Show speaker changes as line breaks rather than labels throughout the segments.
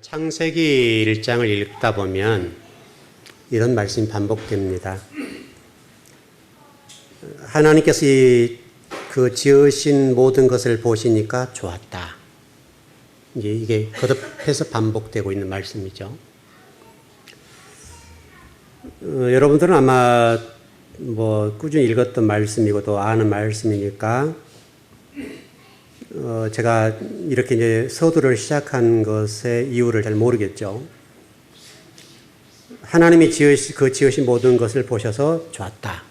창세기 1장을 읽다 보면 이런 말씀이 반복됩니다. 하나님께서 그 지으신 모든 것을 보시니까 좋았다. 이제 이게 거듭해서 반복되고 있는 말씀이죠. 여러분들은 아마 꾸준히 읽었던 말씀이고 또 아는 말씀이니까 제가 이렇게 이제 서두를 시작한 것의 이유를 잘 모르겠죠. 하나님이 지으신 모든 것을 보셔서 좋았다.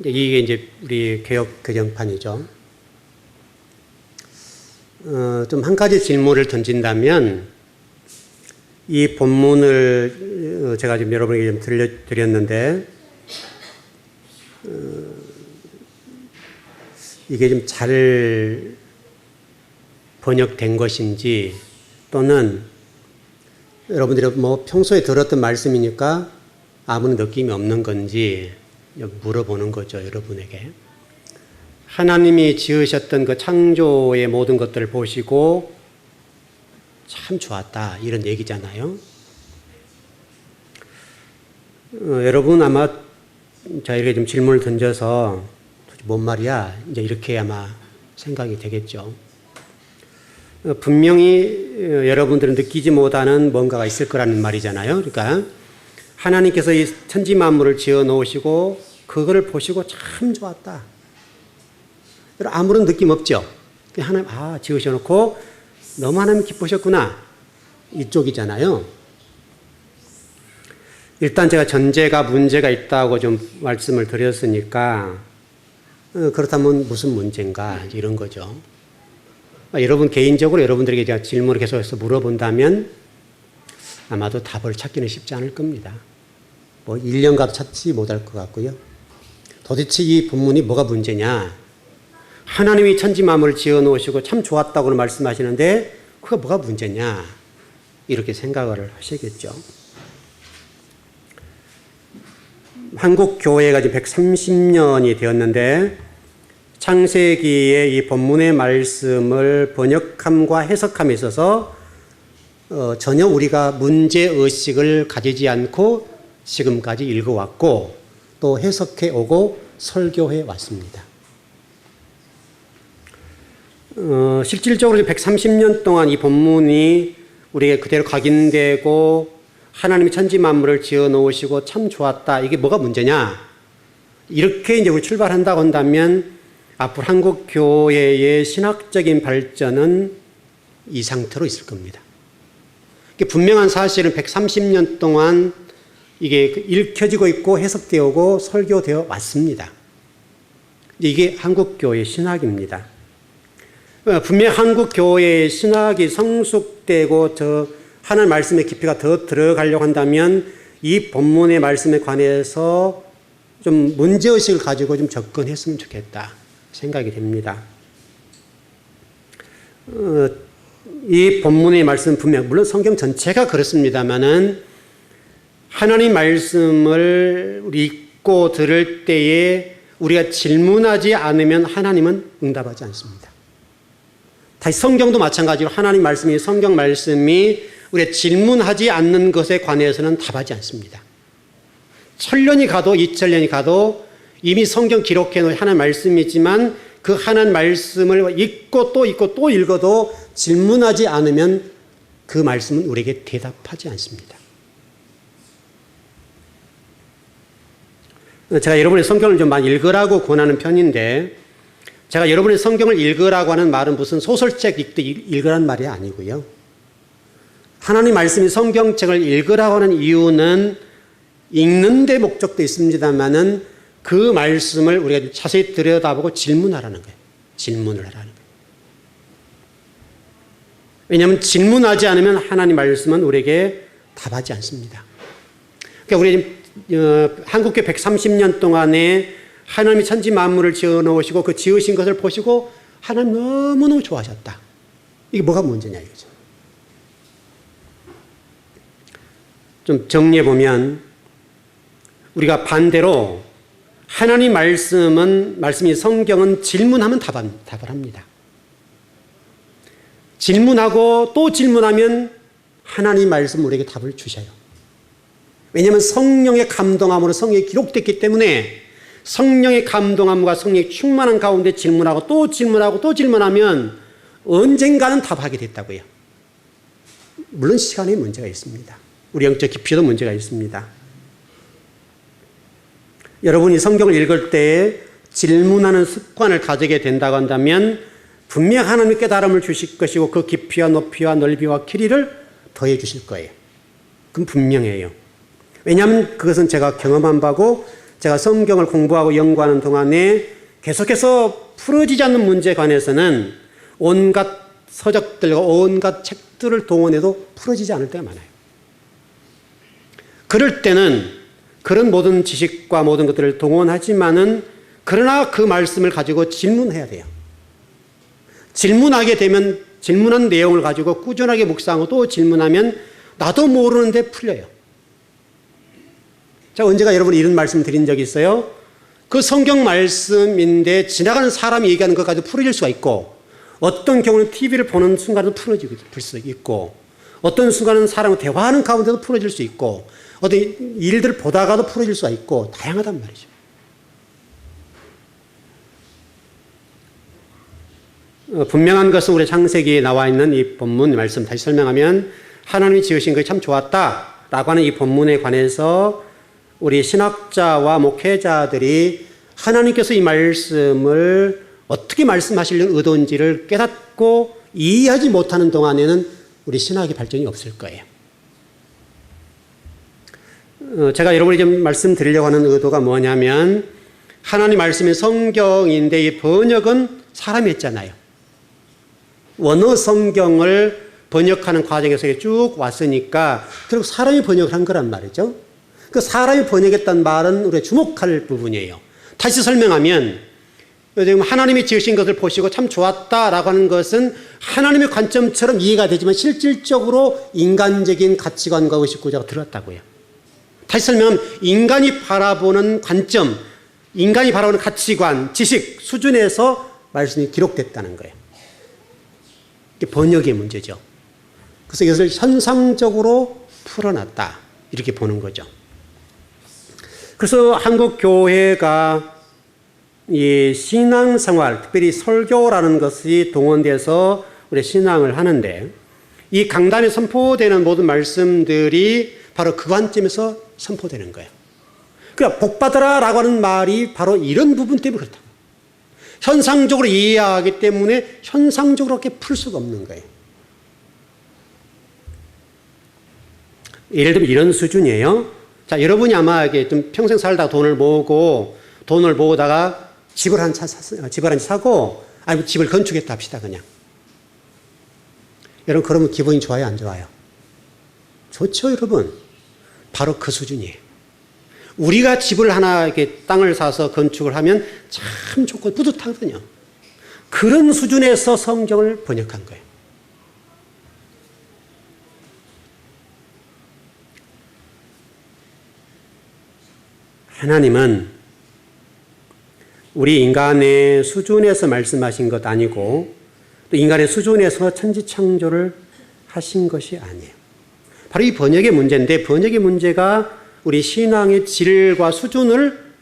이게 이제 우리 개역 개정판이죠. 좀 한 가지 질문을 던진다면 이 본문을 제가 지금 여러분에게 좀 들려드렸는데 이게 좀 잘 번역된 것인지 또는 여러분들이 평소에 들었던 말씀이니까 아무런 느낌이 없는 건지 물어보는 거죠, 여러분에게. 하나님이 지으셨던 그 창조의 모든 것들을 보시고 참 좋았다, 이런 얘기잖아요. 여러분 아마 저에게 좀 질문을 던져서 뭔 말이야? 이제 이렇게 아마 생각이 되겠죠. 분명히 여러분들은 느끼지 못하는 뭔가가 있을 거라는 말이잖아요. 그러니까 하나님께서 이 천지 만물을 지어 놓으시고 그거를 보시고 참 좋았다. 아무런 느낌 없죠. 하나님 지으셔 놓고 너무 하나님 기쁘셨구나, 이쪽이잖아요. 일단 제가 전제가 문제가 있다고 좀 말씀을 드렸으니까 그렇다면 무슨 문제인가, 이런 거죠. 여러분 개인적으로 여러분들에게 제가 질문을 계속해서 물어본다면 아마도 답을 찾기는 쉽지 않을 겁니다. 1년 가도 찾지 못할 것 같고요. 도대체 이 본문이 뭐가 문제냐? 하나님이 천지 만물을 지어 놓으시고 참 좋았다고 말씀하시는데 그가 뭐가 문제냐? 이렇게 생각을 하시겠죠. 한국 교회가 지금 130년이 되었는데 창세기의 이 본문의 말씀을 번역함과 해석함에 있어서 전혀 우리가 문제의식을 가지지 않고 지금까지 읽어왔고 또 해석해 오고 설교해 왔습니다. 실질적으로 130년 동안 이 본문이 우리에게 그대로 각인되고 하나님이 천지 만물을 지어 놓으시고 참 좋았다, 이게 뭐가 문제냐? 이렇게 이제 우리 출발한다고 한다면 앞으로 한국 교회의 신학적인 발전은 이 상태로 있을 겁니다. 분명한 사실은 130년 동안 이게 읽혀지고 있고 해석되어 오고 설교되어 왔습니다. 이게 한국 교회의 신학입니다. 분명 한국 교회의 신학이 성숙되고 하나님 말씀의 깊이가 더 들어가려고 한다면 이 본문의 말씀에 관해서 좀 문제의식을 가지고 좀 접근했으면 좋겠다 생각이 됩니다. 이 본문의 말씀은 분명, 물론 성경 전체가 그렇습니다만은 하나님 말씀을 우리 읽고 들을 때에 우리가 질문하지 않으면 하나님은 응답하지 않습니다. 다시 성경도 마찬가지로 하나님 말씀이, 성경 말씀이 우리가 질문하지 않는 것에 관해서는 답하지 않습니다. 1000년이 가도 2000년이 가도 이미 성경 기록해 놓은 하나님 말씀이지만 그 하나님 말씀을 읽고 또 읽고 또 읽어도 질문하지 않으면 그 말씀은 우리에게 대답하지 않습니다. 제가 여러분의 성경을 좀 많이 읽으라고 권하는 편인데 제가 여러분의 성경을 읽으라고 하는 말은 무슨 소설책 읽으라는 말이 아니고요. 하나님 말씀이 성경책을 읽으라고 하는 이유는 읽는 데 목적도 있습니다만은 그 말씀을 우리가 자세히 들여다보고 질문하라는 거예요. 질문을 하라는 거예요. 왜냐하면 질문하지 않으면 하나님 말씀은 우리에게 답하지 않습니다. 그러니까 우리 한국교회 130년 동안에 하나님이 천지 만물을 지어 놓으시고 그 지으신 것을 보시고 하나님 너무너무 좋아하셨다. 이게 뭐가 문제냐 이거죠. 좀 정리해 보면 우리가 반대로 하나님 말씀이 성경은 질문하면 답을 합니다. 질문하고 또 질문하면 하나님 말씀 우리에게 답을 주셔요. 왜냐하면 성령의 감동함으로 성경이 기록됐기 때문에 성령의 감동함과 성령의 충만한 가운데 질문하고 또 질문하고 또 질문하면 언젠가는 답하게 됐다고요. 물론 시간에 문제가 있습니다. 우리 영적 깊이도 문제가 있습니다. 여러분이 성경을 읽을 때 질문하는 습관을 가지게 된다고 한다면 분명 하나님의 깨달음을 주실 것이고 그 깊이와 높이와 넓이와 길이를 더해 주실 거예요. 그건 분명해요. 왜냐하면 그것은 제가 경험한 바고 제가 성경을 공부하고 연구하는 동안에 계속해서 풀어지지 않는 문제에 관해서는 온갖 서적들과 온갖 책들을 동원해도 풀어지지 않을 때가 많아요. 그럴 때는 그런 모든 지식과 모든 것들을 동원하지만은 그러나 그 말씀을 가지고 질문해야 돼요. 질문하게 되면 질문한 내용을 가지고 꾸준하게 묵상하고 또 질문하면 나도 모르는데 풀려요. 제가 언제가 여러분 이런 말씀 드린 적이 있어요. 그 성경 말씀인데 지나가는 사람이 얘기하는 것 가지고 풀어질 수가 있고 어떤 경우는 TV를 보는 순간은 풀어질 수 있고 어떤 순간은 사람과 대화하는 가운데도 풀어질 수 있고 어떤 일들을 보다가도 풀어질 수가 있고 다양하단 말이죠. 분명한 것은 우리 창세기에 나와 있는 이 본문 말씀 다시 설명하면 하나님이 지으신 것이 참 좋았다라고 하는 이 본문에 관해서 우리 신학자와 목회자들이 하나님께서 이 말씀을 어떻게 말씀하시려는 의도인지를 깨닫고 이해하지 못하는 동안에는 우리 신학의 발전이 없을 거예요. 제가 여러분이 좀 말씀드리려고 하는 의도가 뭐냐면 하나님 말씀이 성경인데 이 번역은 사람이 했잖아요. 원어 성경을 번역하는 과정에서 쭉 왔으니까 결국 사람이 번역을 한 거란 말이죠. 그 사람이 번역했다는 말은 우리가 주목할 부분이에요. 다시 설명하면 요즘 하나님이 지으신 것을 보시고 참 좋았다라고 하는 것은 하나님의 관점처럼 이해가 되지만 실질적으로 인간적인 가치관과 의식구조가 들었다고요. 다시 설명하면 인간이 바라보는 관점, 인간이 바라보는 가치관, 지식 수준에서 말씀이 기록됐다는 거예요. 이게 번역의 문제죠. 그래서 이것을 현상적으로 풀어놨다 이렇게 보는 거죠. 그래서 한국 교회가 이 신앙생활, 특별히 설교라는 것이 동원돼서 우리 신앙을 하는데 이 강단에 선포되는 모든 말씀들이 바로 그 관점에서 선포되는 거예요. 그러니까 복받아라라고 하는 말이 바로 이런 부분 때문에 그렇다. 현상적으로 이해하기 때문에 현상적으로 그렇게 풀 수가 없는 거예요. 예를 들면 이런 수준이에요. 자, 여러분이 아마 이게 좀 평생 살다가 돈을 모으다가 집을 한 채 사고, 아니면 집을 건축했다 합시다, 그냥. 여러분, 그러면 기분이 좋아요, 안 좋아요? 좋죠, 여러분. 바로 그 수준이에요. 우리가 집을 하나 이렇게 땅을 사서 건축을 하면 참 좋고 뿌듯하거든요. 그런 수준에서 성경을 번역한 거예요. 하나님은 우리 인간의 수준에서 말씀하신 것 아니고 또 인간의 수준에서 천지창조를 하신 것이 아니에요. 바로 이 번역의 문제인데 번역의 문제가 우리 신앙의 질과 수준을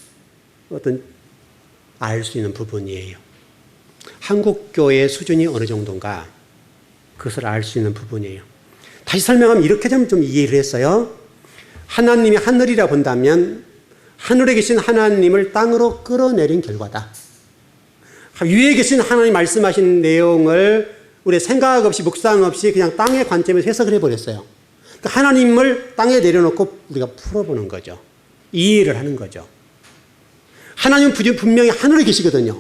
알 수 있는 부분이에요. 한국 교회의 수준이 어느 정도인가 그것을 알 수 있는 부분이에요. 다시 설명하면 이렇게 좀 이해를 했어요. 하나님이 하늘이라 본다면 하늘에 계신 하나님을 땅으로 끌어내린 결과다. 위에 계신 하나님 말씀하신 내용을 우리 생각 없이 묵상 없이 그냥 땅의 관점에서 해석을 해버렸어요. 그러니까 하나님을 땅에 내려놓고 우리가 풀어보는 거죠. 이해를 하는 거죠. 하나님은 분명히 하늘에 계시거든요.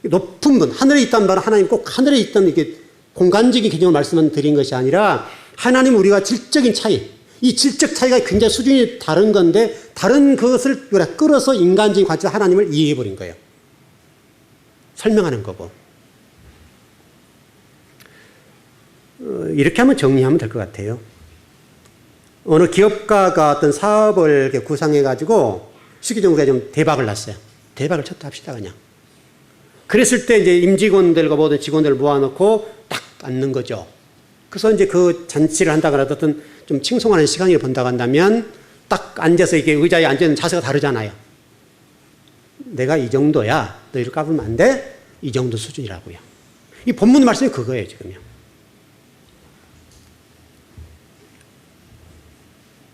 높은 분, 하늘에 있다는 말은 하나님 꼭 하늘에 있던 이게 공간적인 개념을 말씀을 드린 것이 아니라 하나님 우리가 질적인 차이, 이 질적 차이가 굉장히 수준이 다른 건데 다른 그것을 끌어서 인간적인 관점 하나님을 이해해버린 거예요. 설명하는 거고. 이렇게 한번 정리하면 될 것 같아요. 어느 기업가가 어떤 사업을 이렇게 구상해가지고 시기적으로 좀 대박을 났어요. 대박을 쳤다 합시다, 그냥. 그랬을 때 이제 임직원들과 모든 직원들을 모아놓고 딱 앉는 거죠. 그래서 이제 그 잔치를 한다거나 어떤 좀 칭송하는 시간을 본다고 한다면 딱 앉아서 이게 의자에 앉는 자세가 다르잖아요. 내가 이 정도야. 너희를 까불면 안 돼? 이 정도 수준이라고요. 이 본문 말씀이 그거예요, 지금요.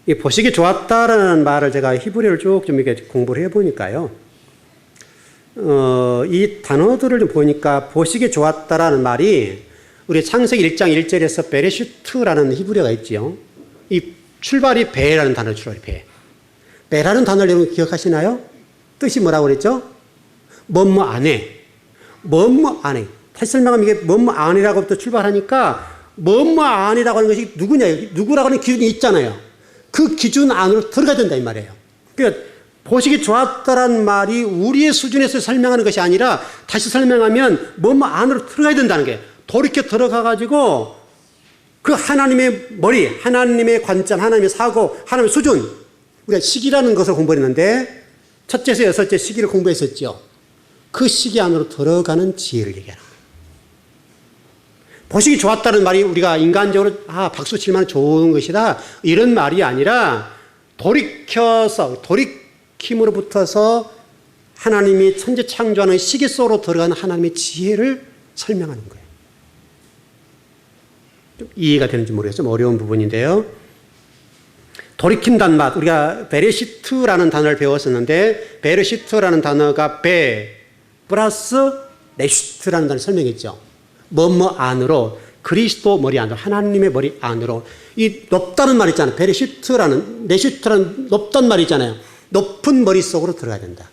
이 보시기 좋았다라는 말을 제가 히브리어를 쭉 좀 이렇게 공부를 해보니까요. 이 단어들을 좀 보니까 보시기 좋았다라는 말이 우리 창세기 1장 1절에서 베레시트라는 히브리어가 있지요. 이 출발이 배라는 단어로 출발이 배. 배라는 단어를 여러분 기억하시나요? 뜻이 뭐라고 그랬죠? 뭐뭐 안에. 뭐뭐 안에. 다시 설명하면 이게 뭐뭐 안이라고부터 출발하니까 뭐뭐 안이라고 하는 것이 누구냐. 누구라고 하는 기준이 있잖아요. 그 기준 안으로 들어가야 된다 이 말이에요. 그러니까 보시기 좋았다라는 말이 우리의 수준에서 설명하는 것이 아니라 다시 설명하면 뭐뭐 안으로 들어가야 된다는 게 돌이켜 들어가가지고 그 하나님의 머리, 하나님의 관점, 하나님의 사고, 하나님의 수준. 우리가 시기라는 것을 공부했는데 첫째에서 여섯째 시기를 공부했었죠. 그 시기 안으로 들어가는 지혜를 얘기하는 거예요. 보시기 좋았다는 말이 우리가 인간적으로 박수 칠 만한 좋은 것이다 이런 말이 아니라 돌이킴으로 붙어서 하나님이 천지 창조하는 시기 속으로 들어가는 하나님의 지혜를 설명하는 거예요. 좀 이해가 되는지 모르겠어요. 좀 어려운 부분인데요. 돌이킨다는 말, 우리가 베레시트라는 단어를 배웠었는데 베레시트라는 단어가 배 플러스 레시트라는 단어를 설명했죠. 뭐뭐 안으로, 그리스도 머리 안으로, 하나님의 머리 안으로. 이 높다는 말 있잖아요. 베레시트라는, 레시트라는 높다는 말이 있잖아요. 높은 머릿속으로 들어가야 된다.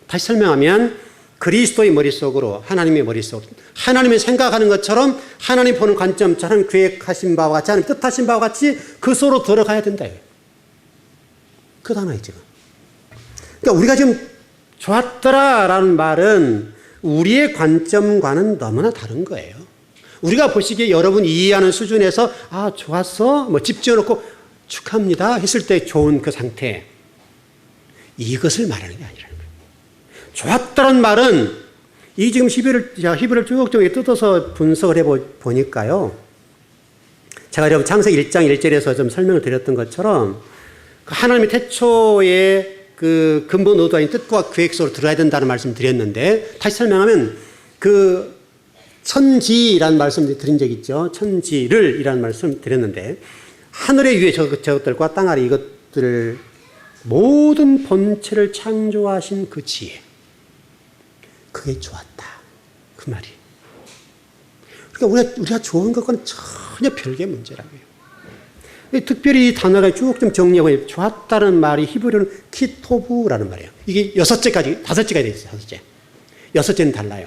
다시 설명하면 그리스도의 머릿속으로, 하나님의 머릿속으로, 하나님이 생각하는 것처럼 하나님 보는 관점처럼 계획하신 바와 같이, 하나님 뜻하신 바와 같이 그 속으로 들어가야 된다. 그 단어예요, 지금. 그러니까 우리가 지금 좋았더라라는 말은 우리의 관점과는 너무나 다른 거예요. 우리가 보시기에 여러분 이해하는 수준에서 좋았어? 뭐 집 지어놓고 축하합니다 했을 때 좋은 그 상태. 이것을 말하는 게 아니라는 거예요. 좋았다는 말은 이 지금 히브리를 쭉 뜯어서 분석을 해보니까요. 제가 여러분 창세기 1장 1절에서 좀 설명을 드렸던 것처럼 하나님의 태초에 그 근본 의도인 뜻과 계획 속으로 들어야 된다는 말씀을 드렸는데 다시 설명하면 그 천지라는 말씀 드린 적 있죠. 천지를 이라는 말씀 드렸는데 하늘의 위에 저것들과 땅 아래 이것들을 모든 본체를 창조하신 그 지혜. 그게 좋았다. 그 말이. 그러니까 우리가 좋은 것과는 전혀 별개의 문제라고요. 특별히 이 단어가 쭉 좀 정리하고 좋았다는 말이 히브리어는 키토브라는 말이에요. 이게 6제까지, 5제가 되어 있어요. 5제. 6제는 달라요.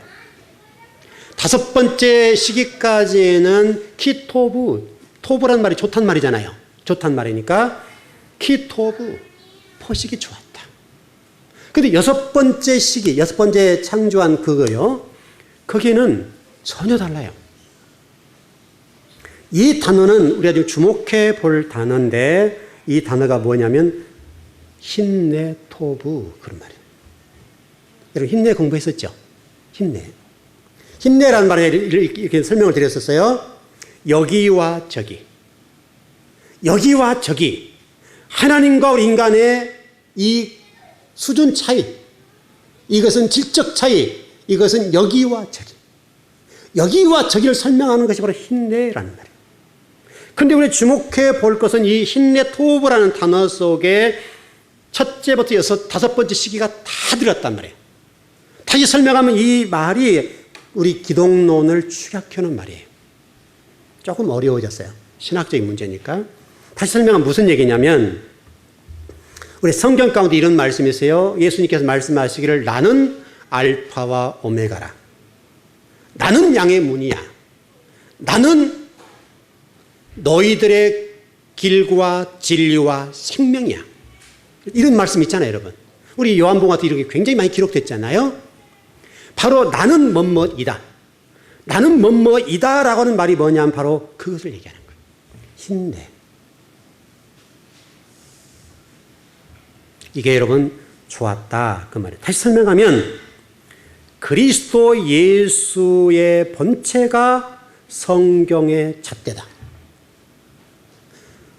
5번째 시기까지는 키토브, 토브라는 말이 좋단 말이잖아요. 좋단 말이니까 키토브, 포식이 좋았다. 근데 6번째 시기, 6번째 창조한 그거요. 거기는 전혀 달라요. 이 단어는 우리가 지금 주목해 볼 단어인데 이 단어가 뭐냐면 힘내 토부 그런 말이에요. 여러분 힘내 공부했었죠? 힘내. 힘내라는 말에 이렇게 설명을 드렸었어요. 여기와 저기. 여기와 저기. 하나님과 우리 인간의 이 수준 차이. 이것은 질적 차이. 이것은 여기와 저기. 여기와 저기를 설명하는 것이 바로 힘내라는 말이에요. 그런데 우리 주목해 볼 것은 이 힘내 토브라는 단어 속에 첫째부터 5번째 시기가 다 들었단 말이에요. 다시 설명하면 이 말이 우리 기독론을 축약하는 말이에요. 조금 어려워졌어요. 신학적인 문제니까. 다시 설명하면 무슨 얘기냐면 우리 성경 가운데 이런 말씀이 있어요. 예수님께서 말씀하시기를 나는 알파와 오메가라. 나는 양의 문이야. 나는 너희들의 길과 진리와 생명이야. 이런 말씀 있잖아요, 여러분. 우리 요한복음 같은 이렇게 굉장히 많이 기록됐잖아요. 바로 나는 뭐뭐이다. 나는 뭐뭐이다라고 하는 말이 뭐냐면 바로 그것을 얘기하는 거예요. 힘내. 이게 여러분 좋았다 그 말이에요. 다시 설명하면 그리스도 예수의 본체가 성경의 잣대다.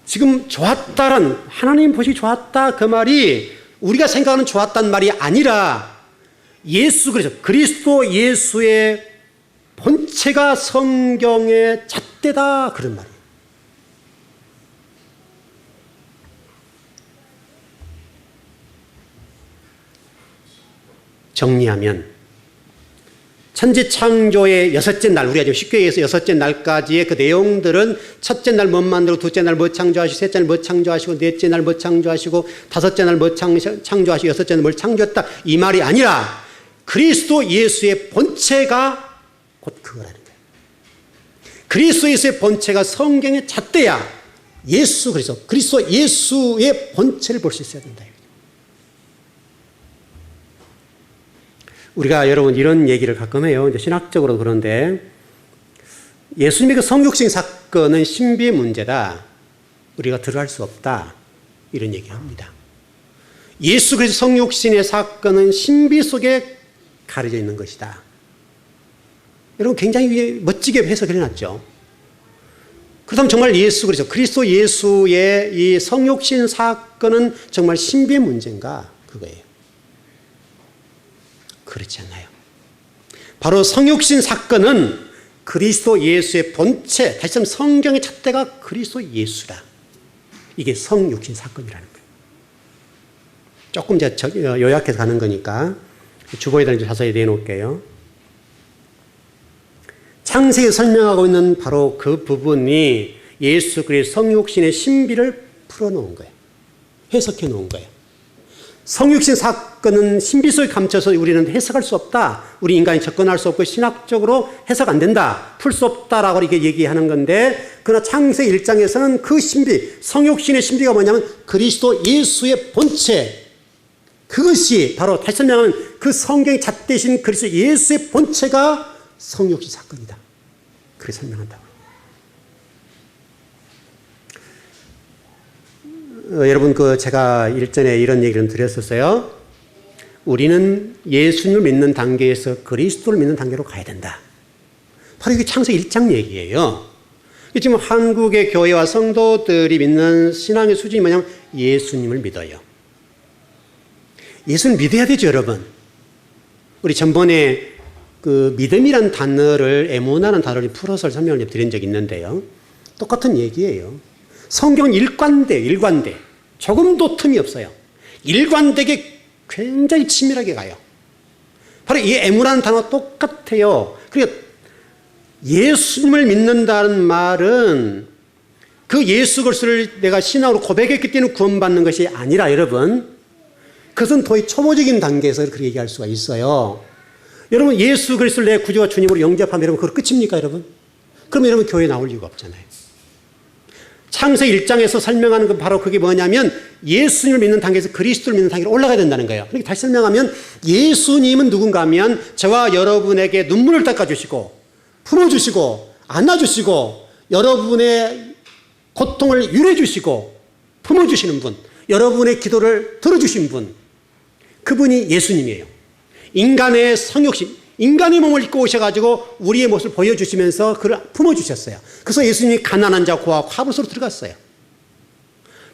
지금 좋았다란, 하나님 보시기 좋았다 그 말이 우리가 생각하는 좋았다는 말이 아니라 예수 그리스도 예수의 본체가 성경의 잣대다 그런 말이에요. 정리하면 천지 창조의 여섯째 날, 우리가 좀 쉽게 얘기해서 여섯째 날까지의 그 내용들은 첫째 날 못 만들고, 둘째 날 못 창조하시고, 셋째 날 못 창조하시고, 넷째 날 못 창조하시고, 다섯째 날 못 창조하시고, 여섯째 날 뭘 창조했다 이 말이 아니라 그리스도 예수의 본체가 곧 그거라는 거예요. 그리스도 예수의 본체가 성경의 잣대야. 예수 그리스도 예수의 본체를 볼 수 있어야 된다. 우리가 여러분 이런 얘기를 가끔 해요. 이제 신학적으로 그런데 예수님의 그 성육신 사건은 신비의 문제다. 우리가 들어갈 수 없다. 이런 얘기를 합니다. 예수 그리스도 성육신의 사건은 신비 속에 가려져 있는 것이다. 여러분 굉장히 멋지게 해석을 해놨죠. 그렇다면 정말 예수 그리스도 예수의 이 성육신 사건은 정말 신비의 문제인가? 그거예요. 그렇지 않나요? 바로 성육신 사건은 그리스도 예수의 본체, 다시 말하면 성경의 잣대가 그리스도 예수다. 이게 성육신 사건이라는 거예요. 조금 제가 요약해서 가는 거니까 주보에다 자세히 내놓을게요. 창세기 설명하고 있는 바로 그 부분이 예수 그리스도 성육신의 신비를 풀어놓은 거예요. 해석해 놓은 거예요. 성육신 사건은 신비 속에 감춰서 우리는 해석할 수 없다. 우리 인간이 접근할 수 없고 신학적으로 해석 안 된다. 풀 수 없다라고 이렇게 얘기하는 건데, 그러나 창세기 1장에서는 그 신비, 성육신의 신비가 뭐냐면 그리스도 예수의 본체, 그것이 바로 다시 설명하면 그 성경의 잣대신 그리스도 예수의 본체가 성육신 사건이다. 그렇게 설명한다고. 여러분 제가 일전에 이런 얘기를 드렸었어요. 우리는 예수님을 믿는 단계에서 그리스도를 믿는 단계로 가야 된다. 바로 이게 창세기 1장 얘기예요. 지금 한국의 교회와 성도들이 믿는 신앙의 수준이 뭐냐면 예수님을 믿어요. 예수를 믿어야 되죠, 여러분. 우리 전번에 그 믿음이란 단어를 에모나라는 단어를 풀어서 설명을 드린 적이 있는데요. 똑같은 얘기예요. 성경은 일관돼. 조금도 틈이 없어요. 일관되게 굉장히 치밀하게 가요. 바로 이 에모라는 단어가 똑같아요. 그러니까 예수님을 믿는다는 말은 그 예수 그리스도를 내가 신앙으로 고백했기 때문에 구원받는 것이 아니라 여러분, 그것은 거의 초보적인 단계에서 그렇게 얘기할 수가 있어요. 여러분 예수 그리스도를 내 구주와 주님으로 영접하면 여러분 그거 끝입니까 여러분? 그러면 여러분 교회에 나올 이유가 없잖아요. 창세기 1장에서 설명하는 건 바로 그게 뭐냐면 예수님을 믿는 단계에서 그리스도를 믿는 단계로 올라가야 된다는 거예요. 그렇게 다시 설명하면 예수님은 누군가 하면 저와 여러분에게 눈물을 닦아주시고 품어주시고 안아주시고 여러분의 고통을 유래주시고 품어주시는 분, 여러분의 기도를 들어주신 분, 그분이 예수님이에요. 인간의 성육신, 인간의 몸을 입고 오셔가지고 우리의 모습을 보여주시면서 그를 품어주셨어요. 그래서 예수님이 가난한 자, 고아와 과부서로 들어갔어요.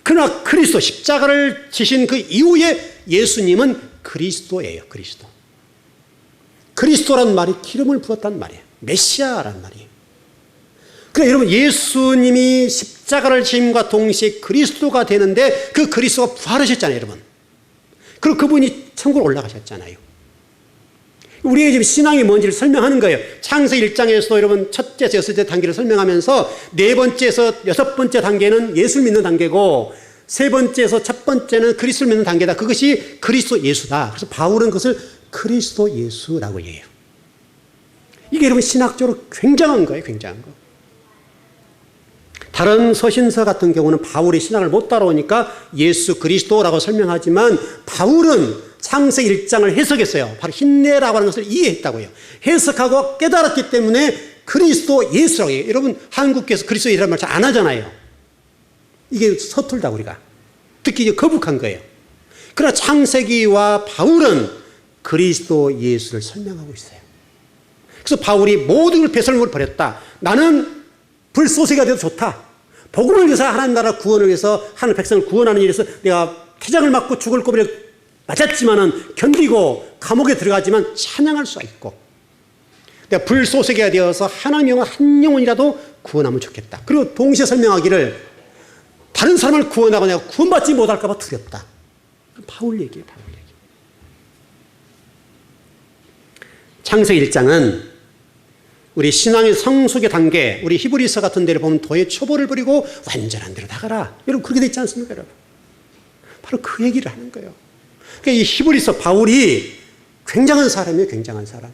그러나 그리스도, 십자가를 지신 그 이후에 예수님은 그리스도예요. 그리스도. 그리스도란 말이 기름을 부었다는 말이에요. 메시아라는 말이에요. 그러니까 여러분 예수님이 십자가를 지심과 동시에 그리스도가 되는데 그 그리스도가 부활하셨잖아요. 여러분. 그리고 그분이 천국으로 올라가셨잖아요. 우리의 지금 신앙이 뭔지를 설명하는 거예요. 창세기 1장에서도 여러분 첫째에서 여섯째 단계를 설명하면서 네 번째에서 여섯 번째 단계는 예수를 믿는 단계고 세 번째에서 첫 번째는 그리스도를 믿는 단계다. 그것이 그리스도 예수다. 그래서 바울은 그것을 그리스도 예수라고 해요. 이게 여러분 신학적으로 굉장한 거예요. 굉장한 거. 다른 서신서 같은 경우는 바울이 신학을 못 따라오니까 예수 그리스도라고 설명하지만 바울은 창세기 1장을 해석했어요. 바로 흰내라고 하는 것을 이해했다고요. 해석하고 깨달았기 때문에 그리스도 예수라고 해요. 여러분 한국에서 그리스도 예수라는 말 잘 안 하잖아요. 이게 서툴다 우리가. 특히 이제 거북한 거예요. 그러나 창세기와 바울은 그리스도 예수를 설명하고 있어요. 그래서 바울이 모든 걸 배설물을 버렸다. 나는 불소식이 되어도 좋다. 복음을 위해서 하나님 나라 구원을 위해서 하나님 백성을 구원하는 일에서 내가 태장을 맞고 죽을 고비를 맞았지만은 견디고 감옥에 들어가지만 찬양할 수가 있고 내가 불소식이 되어서 하나님의 영혼 한 영혼이라도 구원하면 좋겠다. 그리고 동시에 설명하기를 다른 사람을 구원하고 내가 구원받지 못할까 봐 두렵다. 바울 얘기예요. 바울 얘기. 창세기 1장은 우리 신앙의 성숙의 단계, 우리 히브리서 같은 데를 보면 도의 초보를 버리고 완전한 데로 나가라. 여러분 그렇게 돼 있지 않습니까, 여러분? 바로 그 얘기를 하는 거예요. 그러니까 이 히브리서 바울이 굉장한 사람이에요, 굉장한 사람.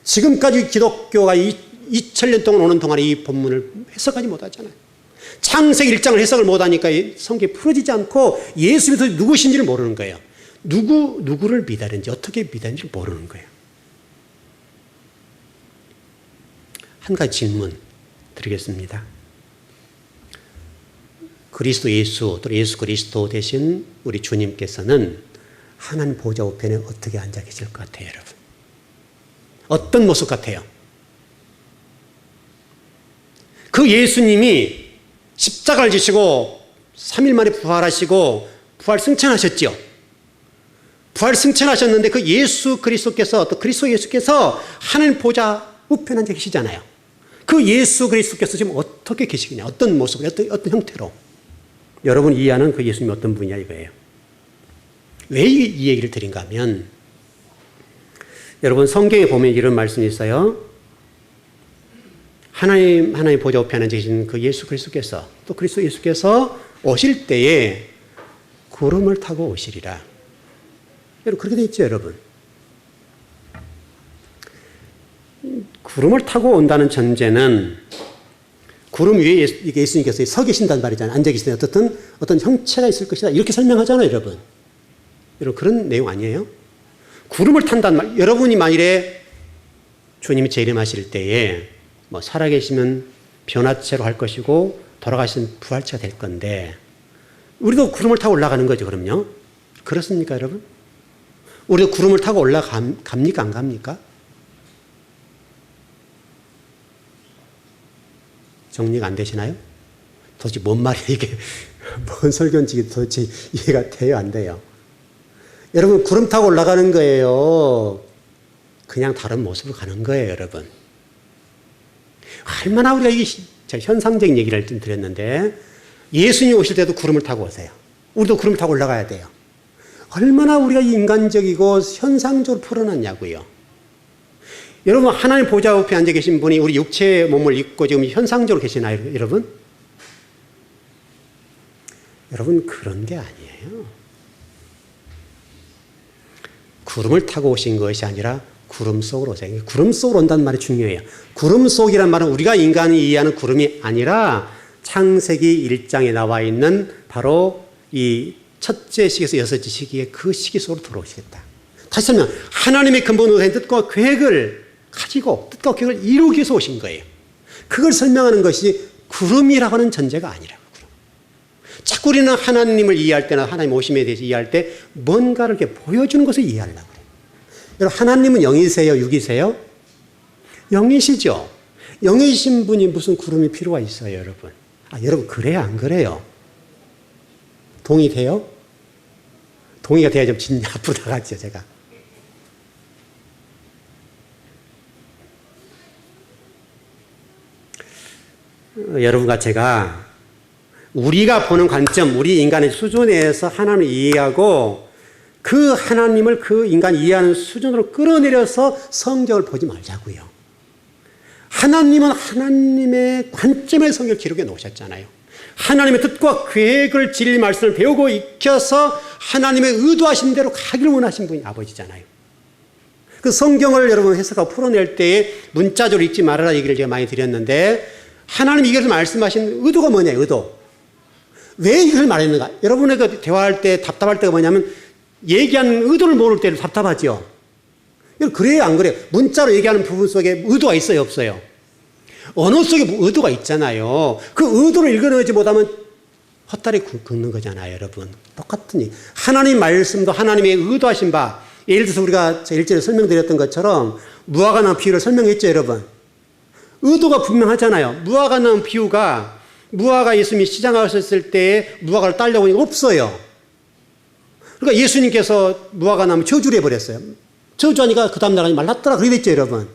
지금까지 기독교가 2000년 동안 오는 동안에 이 본문을 해석하지 못하잖아요. 창세기 1장을 해석을 못하니까 성경이 풀어지지 않고 예수님이 누구신지를 모르는 거예요. 누구를 믿었는지 어떻게 믿었는지 모르는 거예요. 한 가지 질문 드리겠습니다. 그리스도 예수, 또 예수 그리스도 대신 우리 주님께서는 하나님 보좌 우편에 어떻게 앉아 계실 것 같아요, 여러분? 어떤 모습 같아요? 그 예수님이 십자가를 지시고 3일 만에 부활하시고 부활 승천하셨죠. 부활 승천하셨는데 그 예수 그리스도께서 또 그리스도 예수께서 하나님 보좌 우편에 앉아 계시잖아요. 그 예수 그리스도께서 지금 어떻게 계시느냐, 어떤 모습으로, 어떤 형태로. 여러분 이해하는 그 예수님이 어떤 분이냐 이거예요. 왜 이 얘기를 드린가 하면 여러분 성경에 보면 이런 말씀이 있어요. 하나님 보좌 우편에 계신 그 예수 그리스도께서 또 그리스도 예수께서 오실 때에 구름을 타고 오시리라. 여러분 그렇게 되어 있죠, 여러분. 구름을 타고 온다는 전제는 구름 위에 예수님께서 서 계신단 말이잖아요. 앉아 계시는 어떤 형체가 있을 것이다. 이렇게 설명하잖아요, 여러분. 여러분 그런 내용 아니에요? 구름을 탄단 말. 여러분이 만일에 주님이 재림하실 때에 뭐 살아계시면 변화체로 할 것이고 돌아가신 부활체가 될 건데 우리도 구름을 타고 올라가는 거죠, 그럼요? 그렇습니까, 여러분? 우리도 구름을 타고 올라갑니까, 안 갑니까? 정리가 안 되시나요? 도대체 뭔 말이에요, 이게? 뭔 설교인지 도대체 이해가 돼요, 안 돼요? 여러분, 구름 타고 올라가는 거예요? 그냥 다른 모습으로 가는 거예요, 여러분? 얼마나 우리가 이게 현상적인 얘기를 좀 드렸는데 예수님 오실 때도 구름을 타고 오세요. 우리도 구름을 타고 올라가야 돼요. 얼마나 우리가 인간적이고 현상적으로 풀어놨냐고요. 여러분 하나님 보좌 옆에 앉아 계신 분이 우리 육체의 몸을 입고 지금 현상적으로 계시나요, 여러분? 여러분 그런 게 아니에요. 구름을 타고 오신 것이 아니라 구름 속으로 오세요. 구름 속으로 온다는 말이 중요해요. 구름 속이란 말은 우리가 인간이 이해하는 구름이 아니라 창세기 1장에 나와 있는 바로 이 첫째 시기에서 여섯째 시기에 그 시기 속으로 들어오시겠다. 다시 설명, 하나님의 근본의 뜻과 계획을 가지고 뜻과 계획을 이루기 위해서 오신 거예요. 그걸 설명하는 것이 구름이라고 하는 전제가 아니라고. 자꾸 우리는 하나님을 이해할 때나 하나님 오심에 대해서 이해할 때 뭔가를 이렇게 보여주는 것을 이해하려고 해요. 여러분 하나님은 영이세요, 육이세요? 영이시죠. 영이신 분이 무슨 구름이 필요가 있어요, 여러분? 여러분 그래요, 안 그래요? 동의돼요? 동의가 돼야 좀 진짜 앞으로 나가죠, 제가. 여러분과 제가 우리가 보는 관점, 우리 인간의 수준에서 하나님을 이해하고 그 하나님을 그 인간이 이해하는 수준으로 끌어내려서 성경을 보지 말자고요. 하나님은 하나님의 관점의 성경을 기록해 놓으셨잖아요. 하나님의 뜻과 계획을 진리 말씀을 배우고 익혀서 하나님의 의도하신 대로 가기를 원하신 분이 아버지잖아요. 그 성경을 여러분 해석하고 풀어낼 때에 문자적으로 읽지 말아라 얘기를 제가 많이 드렸는데 하나님이 이것을 말씀하신 의도가 뭐냐요, 의도. 왜 이걸 말했는가? 여러분의 그 대화할 때 답답할 때가 뭐냐면 얘기하는 의도를 모를 때는 답답하죠. 그래요, 안 그래요? 문자로 얘기하는 부분 속에 의도가 있어요, 없어요? 언어 속에 의도가 있잖아요. 그 의도를 읽어내지 못하면 헛다리 긁는 거잖아요, 여러분. 똑같은 얘기. 하나님 말씀도 하나님의 의도하신 바, 예를 들어서 우리가 1절에 설명드렸던 것처럼 무화과 나무 비유를 설명했죠, 여러분. 의도가 분명하잖아요. 무화과 나무 비유가 무화과 예수님이 시장 가셨을 때 무화과를 따려고 하니까 없어요. 그러니까 예수님께서 무화과 나무 저주를 해버렸어요. 저주하니까 그 다음날 말랐더라. 그렇게 됐죠, 여러분.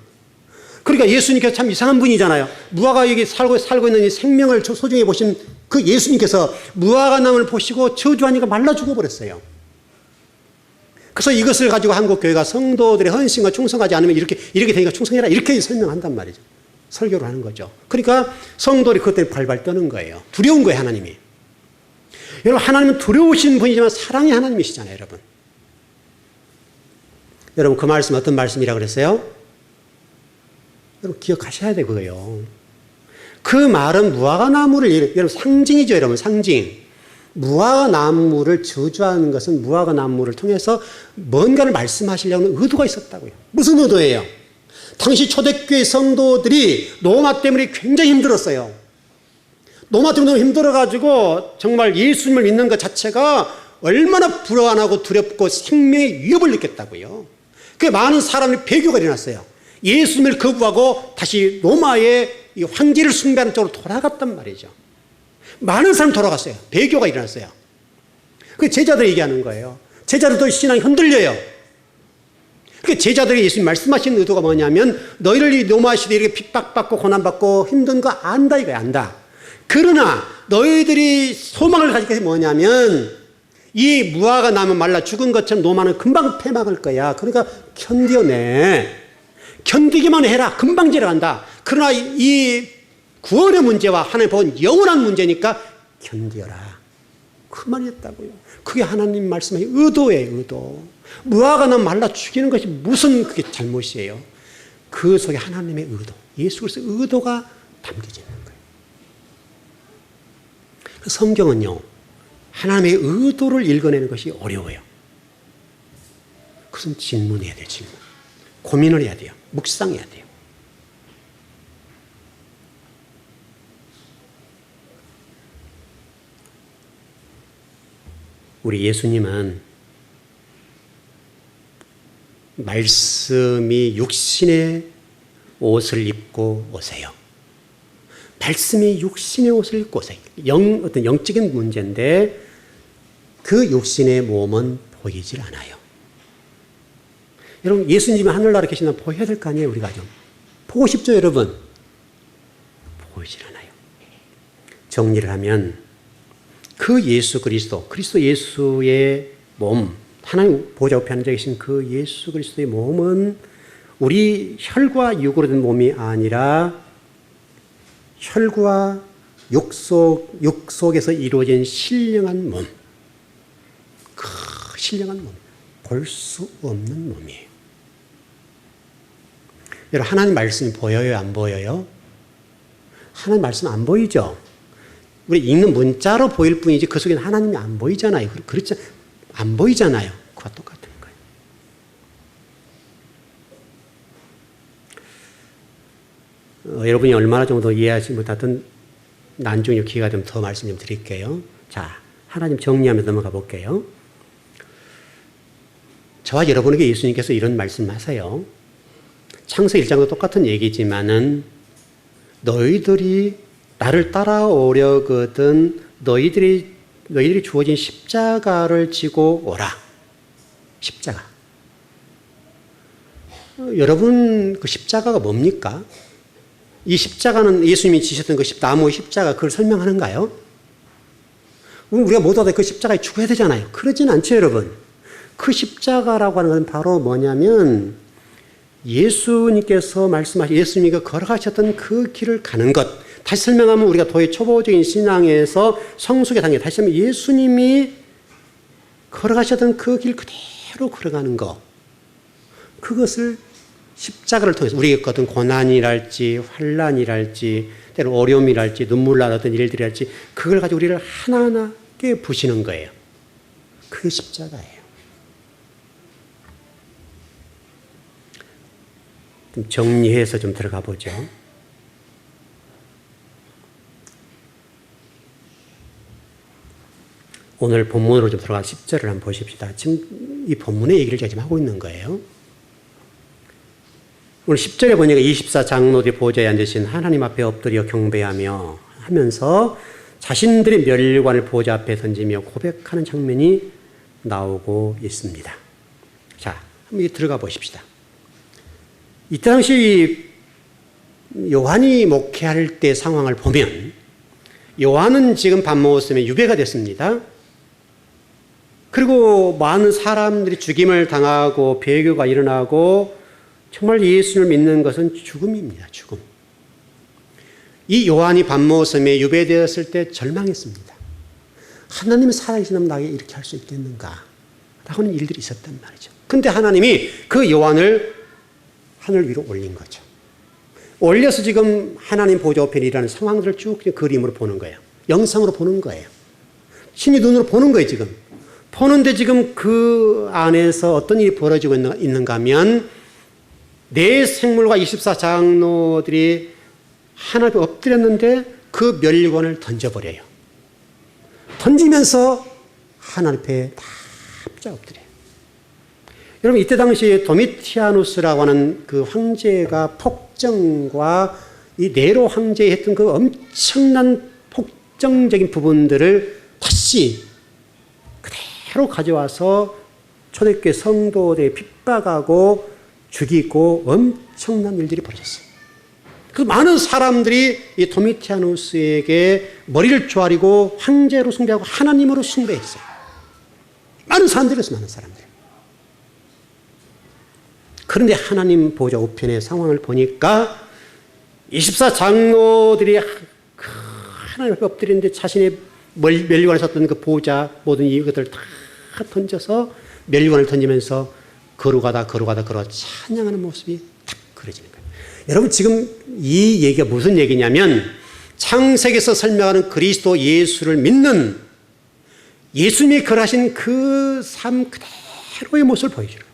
그러니까 예수님께서 참 이상한 분이잖아요. 무화과에 살고 있는 이 생명을 소중히 보신 그 예수님께서 무화과 나무를 보시고 저주하니까 말라 죽어버렸어요. 그래서 이것을 가지고 한국교회가 성도들의 헌신과 충성하지 않으면 이렇게 되니까 충성해라. 이렇게 설명한단 말이죠. 설교를 하는 거죠. 그러니까 성도들이 그것 때문에 발발 떠는 거예요. 두려운 거예요, 하나님이. 여러분, 하나님은 두려우신 분이지만 사랑의 하나님이시잖아요, 여러분. 여러분, 그 말씀 어떤 말씀이라고 그랬어요? 여러분, 기억하셔야 돼, 그거요. 그 말은 무화과 나무를, 여러분, 상징이죠, 여러분, 상징. 무화과 나무를 저주하는 것은 무화과 나무를 통해서 뭔가를 말씀하시려는 의도가 있었다고요. 무슨 의도예요? 당시 초대교회 성도들이 로마 때문에 굉장히 힘들었어요. 로마 때문에 힘들어가지고 정말 예수님을 믿는 것 자체가 얼마나 불안하고 두렵고 생명의 위협을 느꼈다고요. 그 많은 사람들이 배교가 일어났어요. 예수님을 거부하고 다시 로마의 이 황제를 숭배하는 쪽으로 돌아갔단 말이죠. 많은 사람이 돌아갔어요. 배교가 일어났어요. 그 제자들이 얘기하는 거예요. 제자들도 신앙이 흔들려요. 그 제자들이 예수님 말씀하시는 의도가 뭐냐면 너희를 이 로마 시대에 이렇게 핍박받고 고난받고 힘든 거 안다 이거야, 안다. 그러나 너희들이 소망을 가질 것이 뭐냐면 이 무화과 나무 말라 죽은 것처럼 로마는 금방 패망할 거야. 그러니까 견뎌내. 견디기만 해라. 금방 지나간다. 그러나 이 구원의 문제와 하나님 본 영원한 문제니까 견뎌라. 그 말이었다고요. 그게 하나님 말씀의 의도예요, 의도. 무화과 나무 말라 죽이는 것이 무슨 그게 잘못이에요. 그 속에 하나님의 의도, 예수 그리스도의 의도가 담겨져 있는 거예요. 성경은요, 하나님의 의도를 읽어내는 것이 어려워요. 그것은 질문해야 돼요, 질문. 고민을 해야 돼요. 묵상해야 돼요. 우리 예수님은 말씀이 육신의 옷을 입고 오세요. 말씀이 육신의 옷을 입고 오세요. 어떤 영적인 문제인데 그 육신의 몸은 보이질 않아요. 여러분, 예수님이 하늘나라에 계신다면 보여야 될 거 아니에요, 우리가 좀. 보고 싶죠, 여러분? 보이질 않아요. 정리를 하면 그 예수 그리스도 예수의 몸, 하나님 보좌 우편에 앉아 계신 그 예수 그리스도의 몸은 우리 혈과 육으로 된 몸이 아니라 혈과 육 속에서 이루어진 신령한 몸. 그 신령한 몸. 볼 수 없는 몸이에요. 여러분, 하나님 말씀이 보여요, 안 보여요? 하나님 말씀 안 보이죠? 우리 읽는 문자로 보일 뿐이지 그 속에는 하나님이 안 보이잖아요. 그렇죠? 안 보이잖아요. 그와 똑같은 거예요. 여러분이 얼마나 정도 이해하지 못하든 나중에 기회가 되면 더 말씀 좀 드릴게요. 자, 하나님 정리하면서 넘어가 볼게요. 저와 여러분에게 예수님께서 이런 말씀하세요. 창세기 1장도 똑같은 얘기지만은 너희들이 나를 따라오려거든 너희들이 주어진 십자가를 지고 오라. 십자가. 여러분, 그 십자가가 뭡니까? 이 십자가는 예수님이 지셨던 그 나무의 십자가, 그걸 설명하는가요? 우리가 모두 다 그 십자가에 죽어야 되잖아요. 그러진 않죠, 여러분. 그 십자가라고 하는 것은 바로 뭐냐면 예수님께서 말씀하신, 예수님이 걸어가셨던 그 길을 가는 것. 다시 설명하면 우리가 도의 초보적인 신앙에서 성숙의 단계, 다시 하면 예수님이 걸어가셨던 그 길 그대로 걸어가는 것. 그것을 십자가를 통해서 우리에게 어떤 고난이랄지 환난이랄지 때로 어려움이랄지 눈물 나는 어떤 일들이랄지 그걸 가지고 우리를 하나하나 깨부시는 거예요. 그게 십자가예요. 좀 정리해서 좀 들어가 보죠. 오늘 본문으로 좀 들어가 10절을 한번 보십시다. 지금 이 본문의 얘기를 제가 지금 하고 있는 거예요. 오늘 10절에 보니까 24장로들이 보좌에 앉으신 하나님 앞에 엎드려 경배하며 하면서 자신들의 멸관을 보좌 앞에 던지며 고백하는 장면이 나오고 있습니다. 자, 한번 들어가 보십시다. 이때 당시 요한이 목회할 때 상황을 보면 요한은 지금 밥 먹었으면 유배가 됐습니다. 그리고 많은 사람들이 죽임을 당하고 배교가 일어나고 정말 예수를 믿는 것은 죽음입니다. 죽음. 이 요한이 밥 먹었음에 유배되었을 때 절망했습니다. 하나님이 살아계시면 나에게 이렇게 할 수 있겠는가? 라고는 일들이 있었단 말이죠. 근데 하나님이 그 요한을 하늘 위로 올린 거죠. 올려서 지금 하나님 보좌 앞에 일하는 상황들을 쭉 그림으로 보는 거예요. 영상으로 보는 거예요. 신이 눈으로 보는 거예요, 지금. 보는데 지금 그 안에서 어떤 일이 벌어지고 있는가 하면 네 생물과 24장로들이 하나님 앞에 엎드렸는데 그 멸관을 던져버려요. 던지면서 하나님 앞에 납작 엎드려요. 여러분 이때 당시에 도미티아누스라고 하는 그 황제가 폭정과 이 네로 황제의 했던 그 엄청난 폭정적인 부분들을 다시 그대로 가져와서 초대교회 성도들에 핍박하고 죽이고 엄청난 일들이 벌어졌어요. 그 많은 사람들이 이 도미티아누스에게 머리를 조아리고 황제로 숭배하고 하나님으로 숭배했어요. 많은 사람들이었어요. 많은 사람들. 그런데 하나님 보좌 우편의 상황을 보니까 24장로들이 하나님 앞에 엎드리는데 자신의 멸관을 섰던 그 보좌 모든 이것들을 다 던져서 멸관을 던지면서 걸어가다 찬양하는 모습이 딱 그려지는 거예요. 여러분 지금 이 얘기가 무슨 얘기냐면 창세기에서 설명하는 그리스도 예수를 믿는 예수님이 걸으신 그 삶 그대로의 모습을 보여주는 거예요.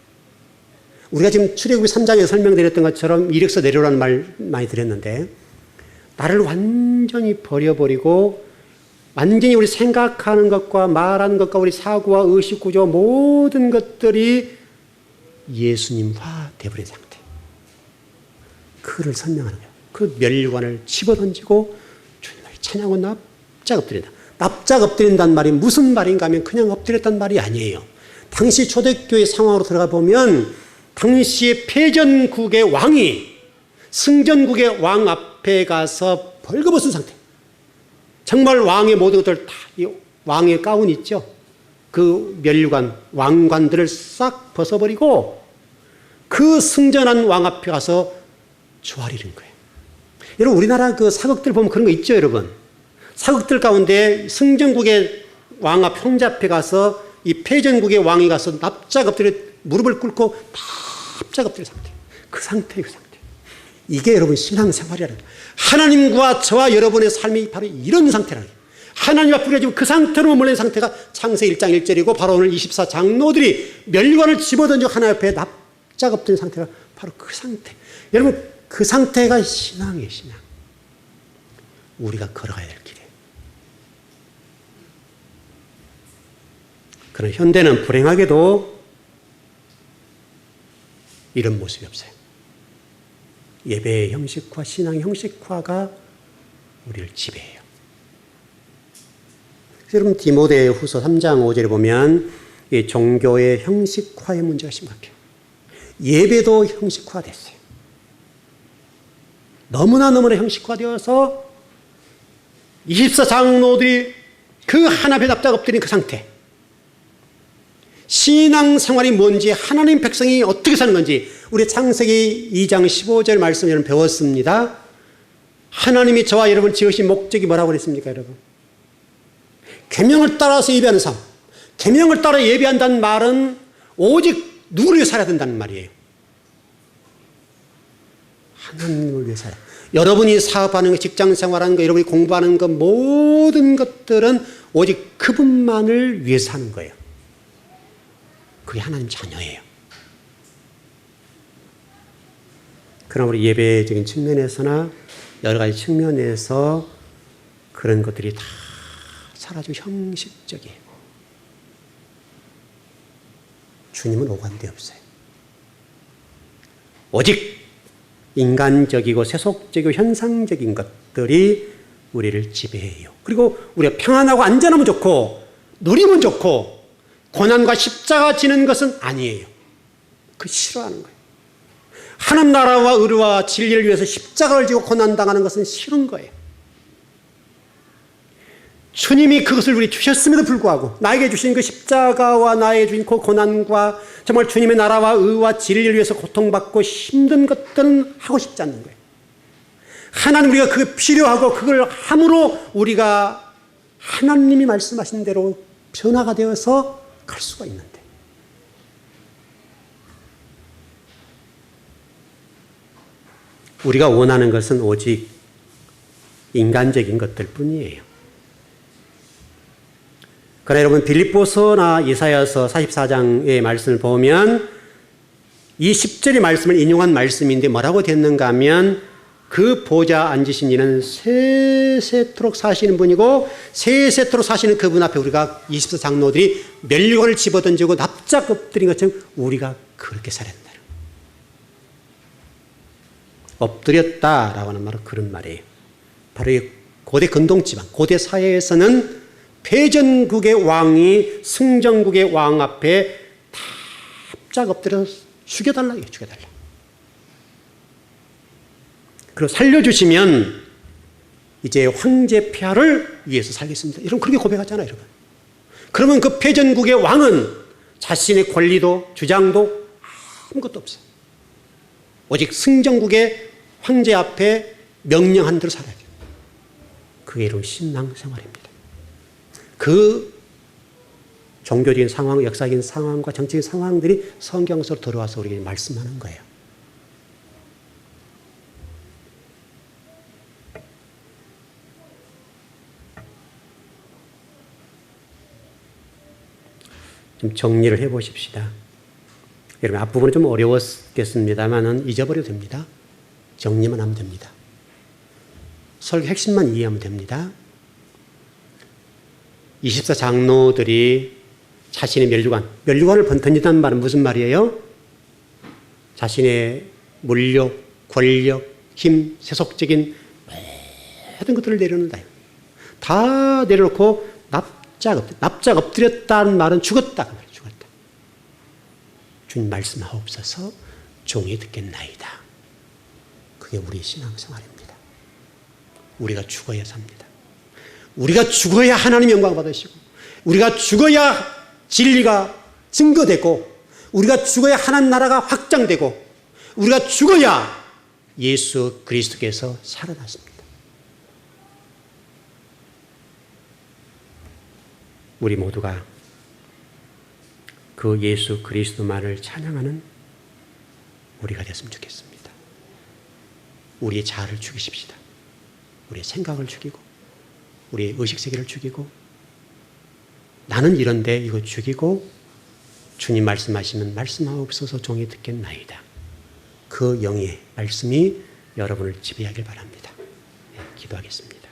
우리가 지금 출애굽기 3장에 설명드렸던 것처럼 이력서 내려오라는 말 많이 드렸는데 나를 완전히 버려버리고 완전히 우리 생각하는 것과 말하는 것과 우리 사고와 의식 구조 모든 것들이 예수님화 되어버린 상태. 그를 설명하는 거예요. 그 멸관을 집어던지고 주님을 찬양하고 납작 엎드린다. 납작 엎드린다는 말이 무슨 말인가 하면 그냥 엎드렸단 말이 아니에요. 당시 초대교회 상황으로 들어가 보면 당시의 패전국의 왕이 승전국의 왕 앞에 가서 벌거벗은 상태. 정말 왕의 모든 것들 다 이 왕의 가운 있죠. 그 멸관, 왕관들을 싹 벗어버리고 그 승전한 왕 앞에 가서 조아리는 거예요. 여러분 우리나라 그 사극들 보면 그런 거 있죠, 여러분. 사극들 가운데 승전국의 왕 앞 형제 앞에 가서 이 패전국의 왕이 가서 납작 엎드려 무릎을 꿇고 납작 엎드린 상태. 그 상태예요, 그 상태. 이게 여러분 신앙생활이라는 거예요. 하나님과 저와 여러분의 삶이 바로 이런 상태라는 거예요. 하나님 앞에 지금 그 상태로 머물는 상태가 창세기 1장 1절이고 바로 오늘 24장로들이 멸관을 집어던져 하나님 앞에 납작 엎드린 상태가 바로 그 상태. 여러분 그 상태가 신앙이에요, 신앙. 우리가 걸어가야 될 길이에요. 그런 현대는 불행하게도 이런 모습이 없어요. 예배의 형식화, 신앙의 형식화가 우리를 지배해요. 여러분 디모데후서 3장 5절에 보면 이 종교의 형식화의 문제가 심각해요. 예배도 형식화됐어요. 너무나 형식화되어서 24장로들이 그 하나 앞에 납작 엎드린 그 상태. 신앙생활이 뭔지 하나님 백성이 어떻게 사는 건지 우리 창세기 2장 15절 말씀 여러분 배웠습니다. 하나님이 저와 여러분 지으신 목적이 뭐라고 그랬습니까, 여러분? 계명을 따라서 예배하는 삶. 계명을 따라 예배한다는 말은 오직 누구를 위해 살아야 된다는 말이에요. 하나님을 위해 살아. 여러분이 사업하는 것, 직장생활하는 것, 여러분이 공부하는 것 모든 것들은 오직 그분만을 위해서 하는 거예요. 그게 하나님 자녀예요. 그러나 우리 예배적인 측면에서나 여러 가지 측면에서 그런 것들이 다 사라지고 형식적이에요. 주님은 오간데 없어요. 오직 인간적이고 세속적이고 현상적인 것들이 우리를 지배해요. 그리고 우리가 평안하고 안전하면 좋고 누리면 좋고 고난과 십자가 지는 것은 아니에요. 그 싫어하는 거예요. 하나님 나라와 의와 진리를 위해서 십자가를 지고 고난당하는 것은 싫은 거예요. 주님이 그것을 우리 주셨음에도 불구하고 나에게 주신 그 십자가와 나에게 주신 그 고난과 정말 주님의 나라와 의와 진리를 위해서 고통받고 힘든 것들은 하고 싶지 않는 거예요. 하나님 우리가 그게 필요하고 그걸 함으로 우리가 하나님이 말씀하신 대로 변화가 되어서 갈 수가 있는데 우리가 원하는 것은 오직 인간적인 것들 뿐이에요. 그러나 여러분 빌립보서나 예사야서 44장의 말씀을 보면 이 10절의 말씀을 인용한 말씀인데 뭐라고 됐는가 하면 그 보좌 앉으신 이는 세세토록 사시는 분이고 세세토록 사시는 그분 앞에 우리가 24장로들이 멸류관을 집어던지고 납작 엎드린 것처럼 우리가 그렇게 살았다. 엎드렸다라고 하는 말은 그런 말이에요. 바로 이 고대 근동지방, 고대 사회에서는 패전국의 왕이 승전국의 왕 앞에 납작 엎드려서 죽여달라. 그리고 살려주시면 이제 황제 폐하를 위해서 살겠습니다. 여러분 그렇게 고백하잖아요, 여러분. 그러면 그 패전국의 왕은 자신의 권리도 주장도 아무것도 없어요. 오직 승전국의 황제 앞에 명령한 대로 살아야 돼요. 그게 바로 신앙생활입니다. 그 종교적인 상황, 역사적인 상황과 정치적인 상황들이 성경 속으로 들어와서 우리에게 말씀하는 거예요. 좀 정리를 해보십시다. 여러분 앞부분은 좀 어려웠겠습니다만 잊어버려도 됩니다. 정리만 하면 됩니다. 설교 핵심만 이해하면 됩니다. 24장로들이 자신의 멸류관을 던진다는 말은 무슨 말이에요? 자신의 물력, 권력, 힘, 세속적인 모든 것들을 내려놓는다. 다 내려놓고 납작 엎드렸다는 말은 죽었다. 죽었다. 주님 말씀하옵소서 종이 듣겠나이다. 그게 우리의 신앙생활입니다. 우리가 죽어야 삽니다. 우리가 죽어야 하나님 영광 받으시고 우리가 죽어야 진리가 증거되고 우리가 죽어야 하나님 나라가 확장되고 우리가 죽어야 예수 그리스도께서 살아나십니다. 우리 모두가 그 예수 그리스도만을 찬양하는 우리가 됐으면 좋겠습니다. 우리의 자아를 죽이십시다. 우리의 생각을 죽이고 우리의 의식세계를 죽이고 나는 이런데 이거 죽이고 주님 말씀하시면 말씀하옵소서 종이 듣겠나이다. 그 영의 말씀이 여러분을 지배하길 바랍니다. 네, 기도하겠습니다.